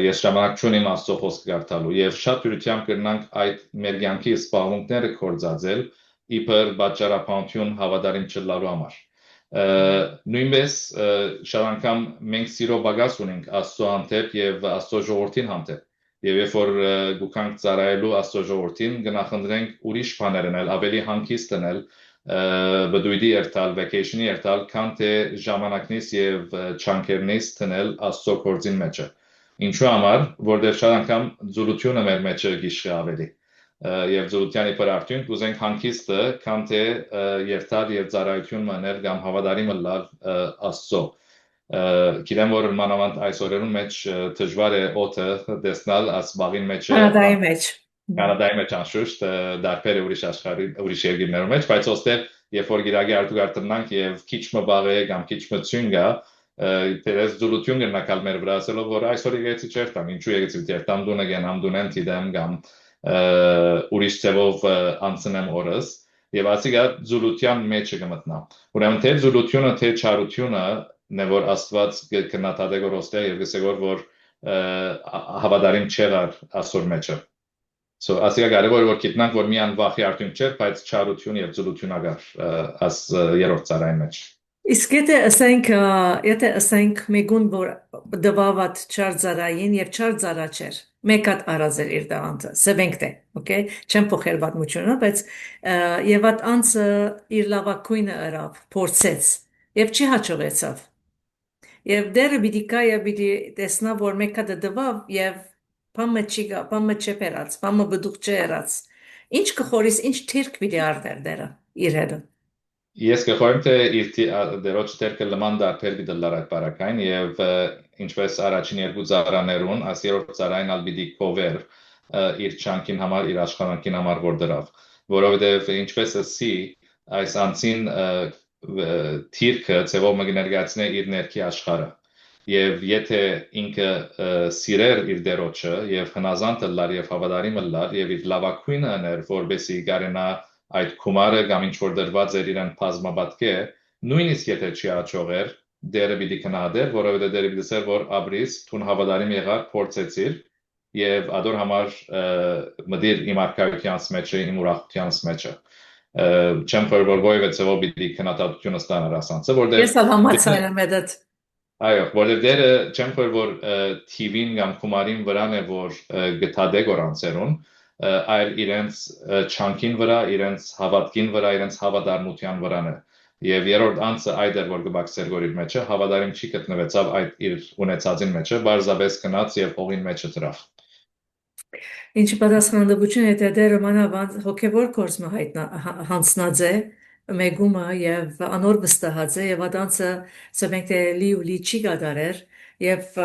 ես ժամանակ չունիմ աստծո խոսքը կարդալու եւ շատ դյուրությամբ կրնանք այդ մեր կյանքի սպառնունքները կորցածել իբր պատճառաբանություն հավատարիմ չլալու համար նույնպես շատ անգամ մենք սիրո բագաս ունենք աստծո հանդեպ եւ աստծո ժողովրդին հանդեպ եւ երբ որ գուքանք ծառայելու աստծո ժողովրդին կնախընտրենք ուրիշ բաներ անել ավելի հանգիստ անել բդույդի երթալ vacation-ի երթալ քան թե ժամանակնից եւ չանկերնից տնել աստծո կորձին մեջը ինչու համար որտեղ շատ անգամ զուլությունը մեր մեջը գիշղի ավելի եւ զուլության իբր արդյունք ուզենք հանգիստը քան թե երթալ եւ ծառայություն մնել կամ հավատարիմ լալ աստծո գիտեմ որ մանավանդ այս օրերուն մեջ դժվար է օդը տեսնել ասբաղին մեջ Կանադայի մեջ անշուշտ դարբեր է ուրիշ աշխարհի ուրիշ երկրներում մեջ բայց ոստեղ երբ որ գիրագի արտուգար տնանք եւ քիչ մը բաղ է կամ քիչ մը ցույն գա դերես զուլություն գնակալ մեր վրա ասելով որ այսօր եկեցի չերտամ ինչու եկեցի չերտամ դունը գնամ դունեն տիդեմ կամ ուրիշ ծևով անցնեմ օրս եւ ասիկա զուլության մեջ կմտնա ուրեմն թե զուլությունը թե չարությունը նե որ աստված կնատադե գորոստե եւ գսեգոր որ հավատարիմ չեղար աստոր մեջը So ասիկա կարևոր որ գիտնանք որ միան վախի արդյունք չէ բայց չարություն եւ զուլություն ագար աս երրորդ ծառային մեջ Իսկ եթե ասենք մեգուն որ դվավատ չար ծառային եւ չար ծառա չէր մեկ հատ արածել իր դավանքը սեվենքտ է okay չեմ փոխել պատմությունը բայց եւ այդ անձը իր լավակույնը արավ փորձեց եւ չի հաջողեցավ եւ դերը պիտի կա եւ պիտի տեսնա որ մեկ հատ դվավ եւ Պամը չիգա, պամը չեպերած, պամը բդուղ չերած։ Ինչ կխորիս, ինչ թիրք պիտի արդեր դերը իր հետը։ Ես կխորեմ թե իր դերոջ թերքը լման դարբեր դիդլար այդ բարակային եւ ինչպես առաջին երկու ծառաներուն, աս երրորդ ծառային ալ պիտի կովեր իր չանկին համար, իր աշխատանքին համար որ դրավ, որովհետեւ ինչպես ասի այս անցին թիրքը ծևով մգներգացնե իր ներքի աշխարհը Եվ եթե ինքը սիրեր իր դերոջը եւ հնազանդը լար եւ հավատարիմը լար եւ իր լավակույնը աներ որբեսի գարենա այդ կումարը կամ ինչ որ դրված էր իրեն բազմաբատկե նույնիսկ եթե չի աճողեր դերը պիտի քնահատեր որովհետեւ դերը պիտի ասեր որ աբրիս թուն հավատարիմ եղար փորձեցիր եւ ադոր համար մդիր իմ արքայությանս մեջը իմ ուրախությանս մեջը չեմ որ գոյվեցով պիտի քնահատությունը ստանար ասանցը որտեղ Ես համաձայն եմ այդ Այո, որտեղ դերը չեմ խոր որ TV-ին կամ խումարին վրան է որ գտադե գորանցերուն, այլ իրենց չանկին վրա, իրենց հավատքին վրա, իրենց հավատարմության վրան է։ Եվ երրորդ անձը այդ էր որ գբակսեր գորիր մեջը, հավատարիմ չի գտնվեցավ այդ իր ունեցածին մեջը, բարձաբես գնաց եւ հողին մեջը դրավ։ Ինչ պատասխանատվություն է դերը մանավանդ հոգեվոր կորզը հանցնած է մեգումը եւ անոր վստահած է եւ adanse սեվենք թե լի չի գադարեր եւ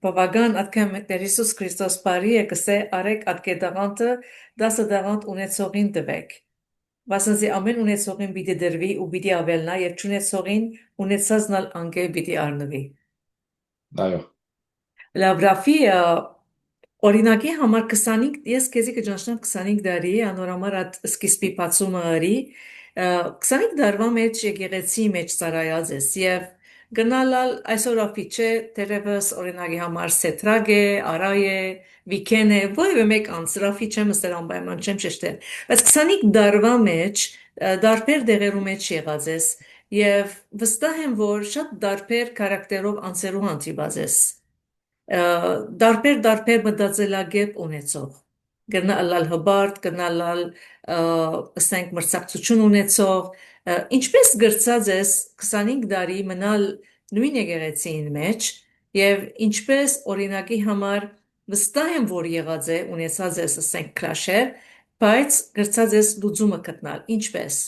բավական ատկեմ Տեր Հիսուս Քրիստոս բարի է կսե արեք ատկե դաղանտը 10 դաղանտ ունեցողին տվեք Վասնզի ամեն ունեցողին պիտի դրվի ու պիտի ավելնա եւ չունեցողին ունեցածնալ անգե պիտի առնվի Այո Լավրաֆի Օրինակի համար 25 ես քեզի կճանչնամ 25 տարի անորամար այդ սկիզբի բացումը արի 25 տարվա մեջ եկեղեցի մեջ ծառայած ես եւ գնալալ այսօր աֆիչե դերևս օրինակի համար սետրագ է, արայ է, վիկեն է, որևէ մեկ անձրաֆի չեմ ասել անպայման չեմ շեշտել բայց 25 տարվա մեջ դարբեր դեղերու մեջ եղած ես եւ վստահ եմ որ շատ դարբեր քարակտերով անձերու հանդիպած ես դարբեր մտածելակերպ ունեցող գնալալ հբարտ գնալալ ասենք մրցակցություն ունեցող ինչպես գրծած ես 25 տարի մնալ նույն եկեղեցին մեջ եւ ինչպես օրինակի համար վստահ եմ որ եղած է ունեցած ես ասենք քրաշեր բայց գրծած ես լուծումը գտնալ ինչպես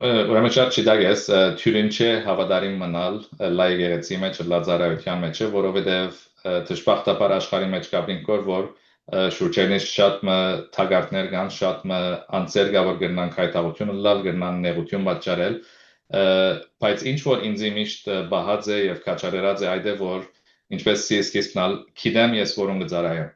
Ուրեմն շատ չդագ ես թյուրինչե հավատարիմ մնալ լայ եկեղեցի մեջ լազարայության մեջ որովհետև դժբախտաբար աշխարհի մեջ կապրինք որ շուրջերից շատ մը թագարտներ կան շատ մը անձեր կա որ գրնան քայթաղությունը լալ գրնան նեղություն պատճառել բայց ինչ որ ինձ միշտ բահած է եւ քաչարերած է այդ է որ ինչպես սկիզբնալ գիտեմ ես որում գծարայեմ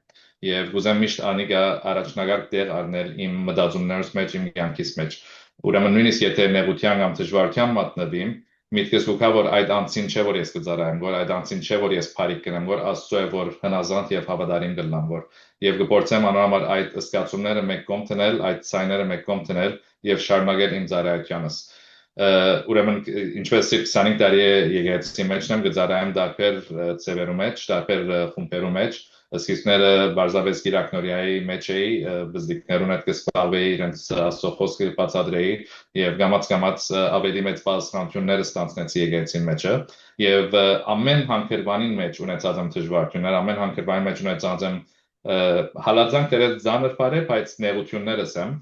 եւ գուզեմ միշտ անիկա առաջնագարկ տեղ առնել իմ մտածումներս մեջ իմ կյանքիս մեջ Ուրեմն նույնիսկ եթե նեղության կամ դժվարության մատնվիմ, միտքս կուքա որ այդ անձին չէ որ ես կծարայեմ, որ այդ անձին չէ որ ես բարիք կնեմ, որ Աստծո է որ հնազանդ եւ հավատարիմ կլամ որ եւ կփորձեմ անորոշ այդ ըսկացումները մեկ կողմ տնել, այդ ցայները մեկ կողմ տնել եւ շարունակել իմ ծառայությունս։ Ուրեմն ինչպես 25 տարի է եկեղեցի մեջն եմ գծարայեմ դարբեր ծևերու մեջ, դարբեր խումբերու մեջ Սկիզբները բարձրապես գիրակնորիայի մեջ էի, բզդիկներուն հետ կսպալվեի, իրենց Աստծո խոսքը բացատրեի եւ գամած ավելի մեծ բարձրանությունները ստանցնեցի եկեղեցին մեջը եւ ամեն հանգրվանին մեջ ունեցած եմ դժվարություններ, ամեն հանգրվանին մեջ ունեցած եմ հալածանք դերել ծանր բարե, բայց նեղություններս եմ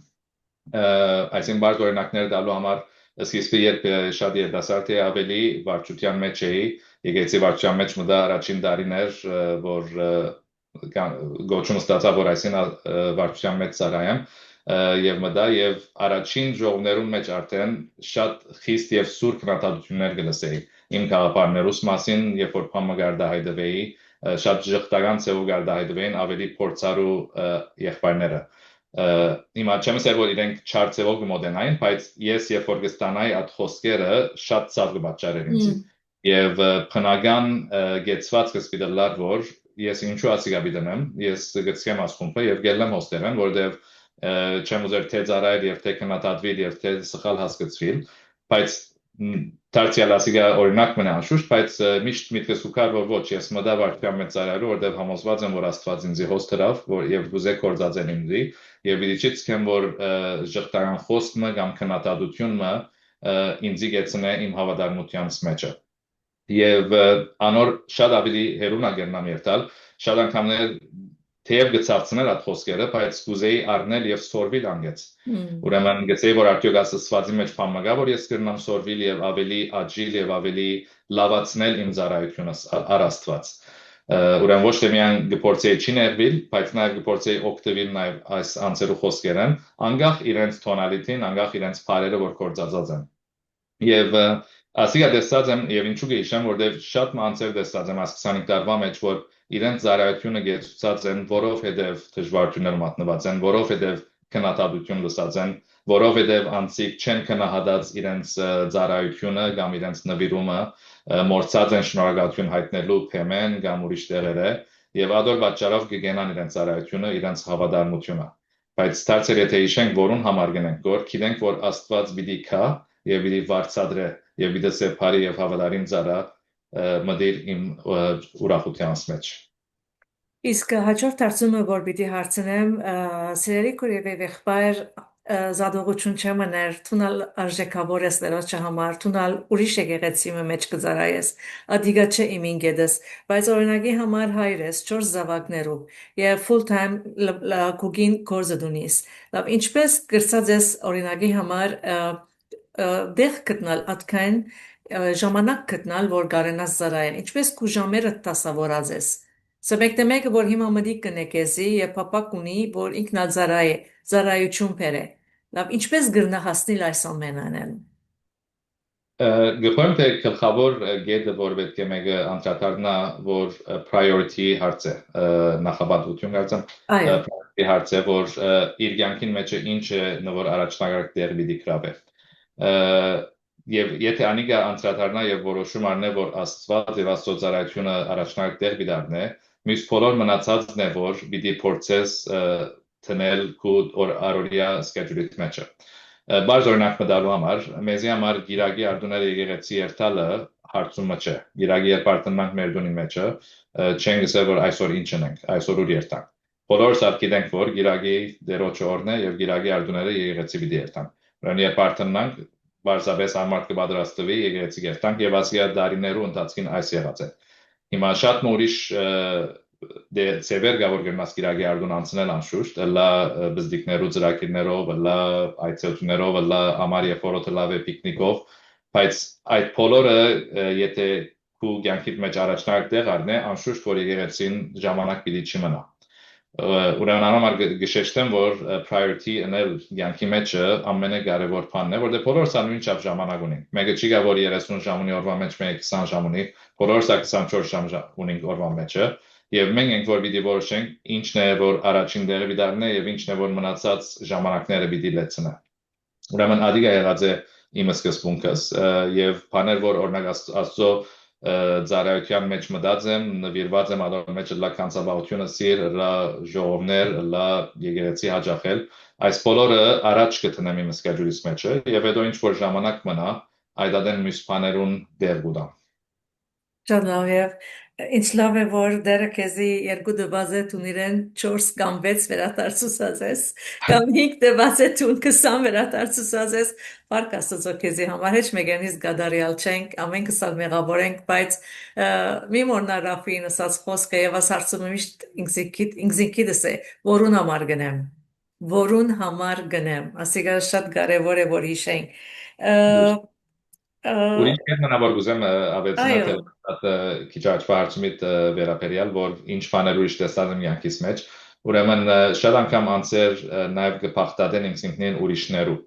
այսինքն բարձ օրինակներ տալու համար սկիզբի երբ շատ երիտասարդ էի ավելի վարչության մեջ էի եկեղեցի վարչության մեջ մտա առաջին տարիներ որ գոչուն ստացա որ այսին վարչության մեջ ծառայեմ եւ մտա եւ առաջին ժողովներուն մեջ արդեն շատ խիստ եւ սուր քննադատություններ գլսեի իմ քաղաքապարներուս մասին երբ որ փամը գարդահայտվեի շատ ժխտական ծավալ գարդահայտվեին ավելի փորձառու եղբայրները Հիմա չեմ ասել որ իրենք չար ծավալ կմոդենային բայց ես երբ որ կստանայի այդ խոսքերը շատ ցավ կպատճառեր ինձ եւ բնական գեցված կսպիտալար որ ես ինչու ասիգա բիդեմ ես գցեմ ասխումբը եւ գելեմ հոստերեն որտեվ չեմ ուզեր թե ծարայել եւ թե քննադատվել եւ թե սխալ հասկացվել բայց դարձյալ ասիգա օրինակ մնա անշուշտ բայց միշտ միտքս ուքար որ ոչ ես մտա վարչության մեջ ծարայելու որտեվ համոզված եմ որ Աստված ինձ հոստերավ որ եւ գուզե կորձածեն ինձի եւ իդիչից կեմ որ ժխտական խոսքը կամ քննադատությունը ինձի գեցնե իմ հավատարմությանս մեջը Եվ անոր շատ ավելի հերուն ագերնամ երթալ, շատ անգամներ թեև գծացնել այդ խոսքերը, բայց կուզեի առնել եւ սորվիլ անգեց։ Ուրեմն գծեի որ արդյոք ասացվածի մեջ փամագա որ ես կրնամ սորվիլ եւ ավելի աջիլ եւ ավելի լավացնել իմ ծառայությունս առ Աստված։ Ուրեմն ոչ թե միայն գործեի չի ներվել, բայց նաեւ գործեի օգտվել նաեւ այս անձերու խոսքերն, անգախ իրենց տոնալիտին, անգախ իրենց բարերը որ կործածած են։ Եվ ասիգա դեսած եմ եւ ինչու գեշեմ որտեվ շատ մանցեր դեսած եմ աս 25 տարվա մեջ որ իրենց ծառայությունը գեցուցած են որովհետեւ դժվարություններ մատնված են որովհետեւ քննադատություն լսած են որովհետեւ անցիկ չեն քննադատած իրենց ծառայությունը կամ իրենց նվիրումը մորցած են շնորհակալություն հայտնելու թեմեն կամ ուրիշ տեղերը եւ ադոր պատճառով կգենան իրենց ծառայությունը իրենց հավատարմությունը բայց դարձել եթե հիշենք որուն համար գնենք որ գիտենք որ Աստված պիտի կա եւ պիտի վարչադրե եւ պիտի սեփարի եւ հավատարիմ ծառա մդիր իմ ուրախությանս մեջ Իսկ հաջորդ հարցումը որ պիտի հարցնեմ սիրելի քուրեվե եղբայր զադողություն չմներ թունալ արժեքավոր ես դերոջը համար թունալ ուրիշ եկեղեցի մեջ կծարայես ադիգա չէ իմին գեդես բայց օրինակի համար հայրես 4 զավակներով եւ full time cooking կորզը դունիս լավ ինչպես գրծած ես օրինակի համար դեղ գտնալ atkain ժամանակ գտնալ որ գարենաս ծարայել ինչպես քու ժամերը տասավորած ես Սեբեկտե մեկը որ հիմա մդիկ կնեկեզի եւ պապակ ունի որ ինքնաձարայ է զարայություն բերե լավ ինչպես գրնա հասնել այս ամենանեն Գխորում թե գլխավոր գեդը որ պետք է մեկը անդրադառնա որ priority հարց է նախապատվություն կարծեմ priority հարց է որ իր կյանքին մեջ ինչ է նոր առաջնագարկ դեր պիտի գրավե Եվ եթե անիկա անդրադառնա եւ որոշում առնե որ Աստված եւ Աստծո ծառայությունը առաջնագարկ դեր պիտի դառնե Մյուս բոլոր մնացածն է որ պիտի փորձես տնել քո օրարիա սկեդուլիտ մեջը։ Բարձ օրինակ մտալու համար մեզի համար գիրագի արդուները եկեղեցի երթալը հարցումը չէ։ Գիրագի երբ արտընանք մեր դունի մեջը, չեն գսել, որ այսօր ինչ ենք, այսօր ուր երթանք։ Բոլորս ալ գիտենք, որ գիրագի դերոջը օրն է եւ գիրագի արտուները եկեղեցի պիտի երթան։ Ուրեմն երբ արտընանք բարձաբես ամարտ կպատրաստվի եկեղեցի երթանք եւ ասիա դարիներու ընթացքին այս եղած է։ Հիմա շատ ուրիշ ծևեր գա որ գրնաս գիրագի արտուն անցնել անշուշտ, լա բզդիկներու ծրագիրներով, լա այցելություններով, լա ամար եւ ֆորոթը լավ է պիկնիկով, բայց այդ բոլորը եթե քու կյանքիդ մեջ առաջնարկ տեղ առնե, անշուշտ որ եկեղեցին ժամանակ պիտի չմնա։ Ուրեմն անհամար գշեշտեմ, որ priority ընել կյանքի մեջը ամենակարևոր բանն է, որտեղ բոլորս նույնչափ ժամանակ ունենք։ Մեկը չի գա որ 30 ժամ ունի օրվա մեջ, մեկը 20 ժամ ունի, բոլորս 24 ժամ ունենք օրվա մեջը, եւ մենք ենք որ պիտի որոշենք ինչն է որ առաջին դերը պիտի դառնա եւ ինչն է որ մնացած ժամանակները պիտի լեցնա։ Ուրեմն ադիգա եղած է իմ սկզբունքս եւ բաներ որ օրինակ աստծո ծառայության մեջ մտած եմ, նվիրված եմ ադոր մեջ լա կանցաբավությունը սիր, լա ժողովներ, լա եկեղեցի հաջախել, այս բոլորը առաջ կտնեմ իմ սկեջուլիս մեջը եւ հետո ինչ որ ժամանակ մնա, այդ ադեն մյուս բաներուն դեր կուտամ։ Շատ լավ եւ ինչ լավ է որ դերը քեզի երկու դված է տուն իրեն 4 կամ 6 վերադարձուսած ես կամ 5 դված է տուն 20 վերադարձուսած ես բարգ աստծո քեզի համար հեչ մեգանից գադարիալ չենք ամեն կսալ մեղավոր ենք բայց մի մորնա Ռաֆին ասած խոսքը եւ աս հարցում միշտ ինքզինքիդս է որուն համար գնեմ ասիկա շատ կարեւոր է որ հիշենք Ուրիշ կերպ որ գուզեմ ավելցնել այո քիչ աճվարցումիդ վերապերյալ որ ինչ բաներ ուրիշ տեսած եմ յանքիս մեջ ուրեմն շատ անգամ անցեր նաև կփախտadեն ինքնին ուրիշներու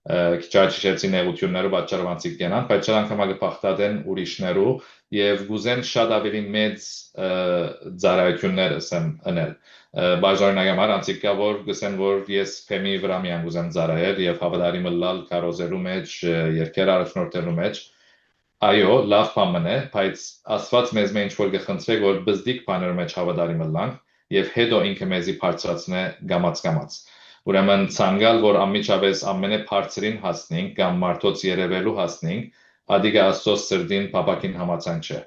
քիչ աճեցի նեղություններով պատճառով կենան բայց շատ անգամ կփախտadեն ուրիշներու եւ գուզեն շատ ավելի մեծ ծառայություններ ասեմ անել բաժանագամար անցիկա որ գսեն որ ես փեմի վրա միան գուզեմ ծառայել եւ հավատարիմը լալ կարոզելու մեջ երկեր առաջնորդելու մեջ այո լավ բան է բայց աստված մեզ ինչ որ գխնդրե որ բզդիկ բաներու մեջ հավատարիմը լանք եւ հետո ինքը մեզի բարձրացնե գամած ուրեմն ցանկալ որ ամիջապես ամենաբարձրին հասնենք կամ մարդոց երևելու հասնենք ադիգա աստծո սրդին փապակին համացան չէ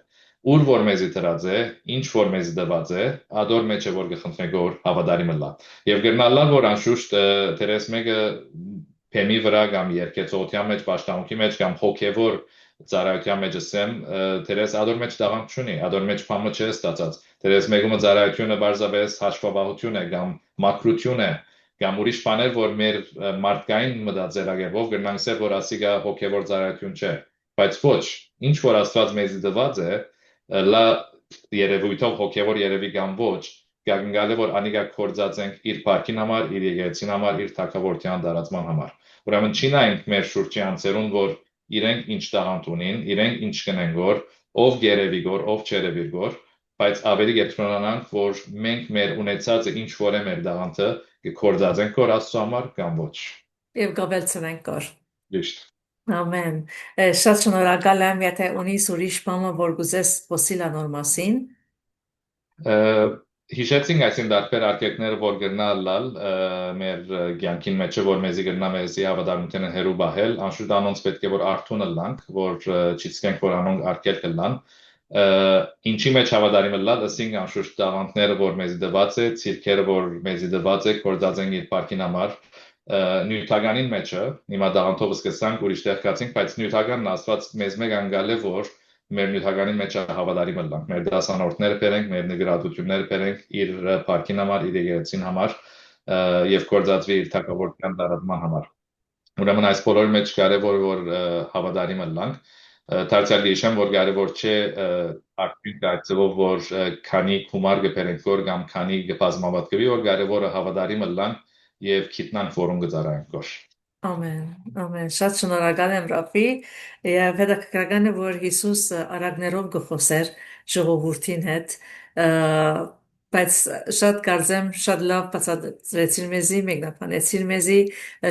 ուր որ մեզի դրած է ինչ որ մեզի դված է ադոր մեջ է որ գխնդրենք որ հավատարիմը լա եւ գնալա որ անշուշտ դերես մեկը փեմի վրա կամ երկեցողության մեջ պաշտամունքի մեջ կամ հոգեվոր ծառայության մեջ ասեմ դերես ադոր մեջ դավանք չունի ադոր մեջ փամը չէ ստացած դերես մեկումը ծառայությունը բարձաբես հաշվաբահություն է կամ մակրություն է կամ ուրիշ բաներ որ մեր մարդկային մտածելակերպով գնանք սեր որ ասիգա հոգեվոր ծառայություն չէ բայց ոչ ինչ որ աստված մեզի դված է լա երևույթով հոգեվոր երևի կամ ոչ գանգալը որ անիգա կորձածենք իր парքին համար իր եկեղեցին համար իր թակավորության դարածման համար ուրեմն չի նայենք մեր շուրջի անձերուն որ իրենք ինչ տաղանդ ունին իրենք ինչ կնեն որ ով գերեվի գոր ով չերևի գոր բայց ավելի գետրոնանանք որ մենք մեր ունեցածը ինչ որ է մեր տաղանդը կորձածենք որ աստծո համար կամ ոչ եւ գաբելցնենք կոր ճիշտ ամեն շատ շնորհակալ եմ եթե ունիս ուրիշ բանը որ գուզես խոսիլ անոր մասին Հիշեցինք այսին դարբեր արկեկները որ գնալ մեր կյանքին մեջը որ մեզի գնա մեզի հավատարմությունը հերու բահել անշուշտ անոնց պետք է որ արթուն լանք որ չիսկենք որ անոնք արկել կլան ինչի մեջ հավատարիմ լալ ասինք անշուշտ տաղանդները որ մեզի դված է ցիրքերը որ մեզի դված է կորձած են իր парքին համար նյութականին մեջը հիմա դաղանդով սկսանք ուրիշ տեղ կացինք բայց նյութականն աստված մեզ մեկ անգալ է որ մեր նյութականի մեջ հավատարիմ լանք մեր դասանորդները բերենք մեր նվիրատությունները բերենք իր парքին համար իր եկեղեցին համար եւ կորձածվի իր թակավորության դարատման համար ուրեմն այս բոլորի մեջ կարեւոր որ հավատարիմ լանք դարձյալ գիշեմ որ կարեւոր չէ ակտիվ դարձելով որ քանի գումար կբերենք որ կամ քանի կբազմապատկվի որ կարեւորը հավատարիմ լանք եւ քիտնան ֆորում գծարայենք որ ամեն շատ շնորհակալ եմ Ռաֆի եւ հետաքրքրական է որ Հիսուս արագներով գխոսեր ժողովրդին հետ բայց շատ կարծեմ շատ լավ բացատրեցին մեզի մեկնաբանեցին մեզի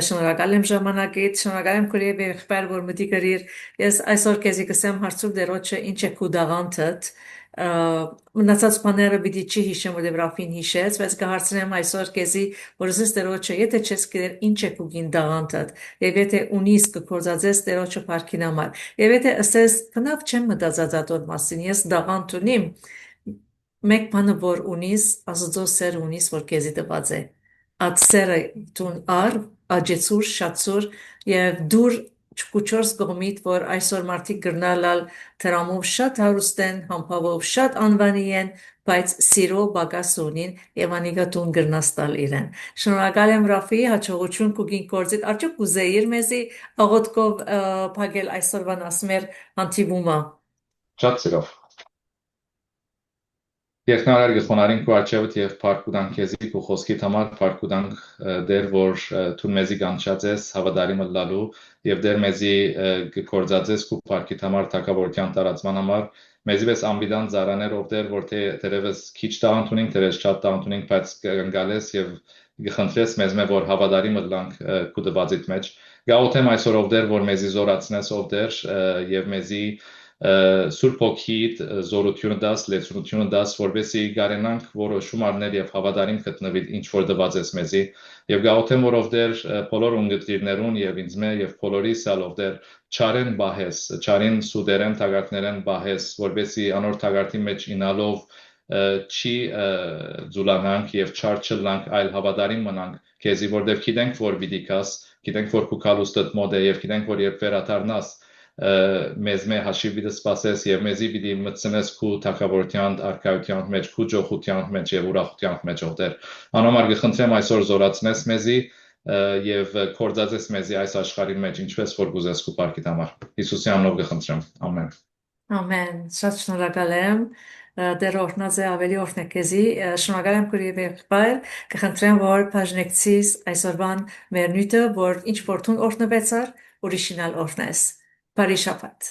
շնորհակալ եմ ժամանակից շնորհակալ եմ քուրի եղբայր որ մտի գրիր ես այսօր քեզի կսեմ հարցուկ դերոջը ինչ է քու դաղանթդ մնացած բաները պիտի չի հիշեմ, որտեղ Ռաֆին հիշեց, բայց կհարցնեմ այսօր քեզի, որ զես Տերոջը, եթե չես գիտեր ինչ է կուգին դաղանթդ, եւ եթե ունիս կկործածես Տերոջը բարքին համար, եւ եթե ասես բնավ չեմ մտածած ադոր մասին, ես դաղանթ ունիմ, մեկ բանը որ ունիս, Աստծո սեր ունիս, որ քեզի տված է, այդ սերը տուն առ, աջեցուր, շացուր եւ դուր չկուչորս կողմիդ, որ այսօր մարդիկ գրնալալ դրամով շատ հարուստ են, համբավով շատ անվանի են, բայց սիրո բագաս ունին եւ անիկա տուն գրնաստալ իրեն։ Շնորհակալ եմ Ռաֆի, հաջողություն կուգին կորձիտ, արդյոք կուզեիր մեզի աղոթքով փակել այսօրվան ասմեր հանդիպումը։ Շատ սիրով։ Երկնարար գխոնարին քո աչեւդ եւ փառքուդան քեզի քո խոսքիդ համար փառքուդանք դեր որ թուն մեզի կանչած ես հավատարիմը լալու եւ դեր մեզի կկործածես քո փառքիդ համար թակավորության տարածման համար մեզի վես ամբիդան զարաներ ով դեր որ թե դերևս քիչ տաղանդ ունենք դերևս շատ տաղանդ ունենք բայց կգալես եւ գխնդրես մեզ որ հավատարիմը լանք քո դվածիդ մեջ գաութեմ այսօր ով դեր որ մեզի զորացնես ով դեր եւ մեզի Սուրբ Հոգիդ զորությունը դաս, լեցունությունը դաս, որովհետեւ գարենանք որոշում առնել եւ հավատարիմ գտնվել ինչ որ դված ես մեզի եւ գաութեմ որով դեր բոլոր ունգընտիրներուն եւ ինձ մե եւ բոլորի սալով դեր չարեն բահես, չարին սուդերեն թագարտներեն բահես, որովհետեւ անոր թագարտի մեջ ինալով չի զուլանանք եւ չար չլանք, այլ հավատարիմ մնանք քեզի որովհետեւ գիտենք որ պիտի կաս, գիտենք որ քու կալուստդ մոդ է եւ գիտենք որ երբ վերադառնաս մեզ մե հաշիվ պիտի սպասես եւ մեզի պիտի մտցնես քու թակավորության արքայության մեջ, քու ջոխության մեջ եւ ուրախության մեջ ողդեր։ Անամար կխնդրեմ այսօր զորացնես մեզի եւ կործածես մեզի այս աշխարհի մեջ ինչպես որ գուզես քու բարքիդ համար։ Հիսուսի անունով կխնդրեմ։ Ամեն։ Ամեն։ Շատ շնորհակալ եմ։ Դեր օրհնած է ավելի օրհնե քեզի։ Շնորհակալ եմ քուրի եղբայր։ Կխնդրեմ որ բաժնեկցիս այսօրվան մեր նյութը, որ ինչ որթուն օրհնվեցար, ուրիշինալ օրհնես։ Բարի շաբաթ։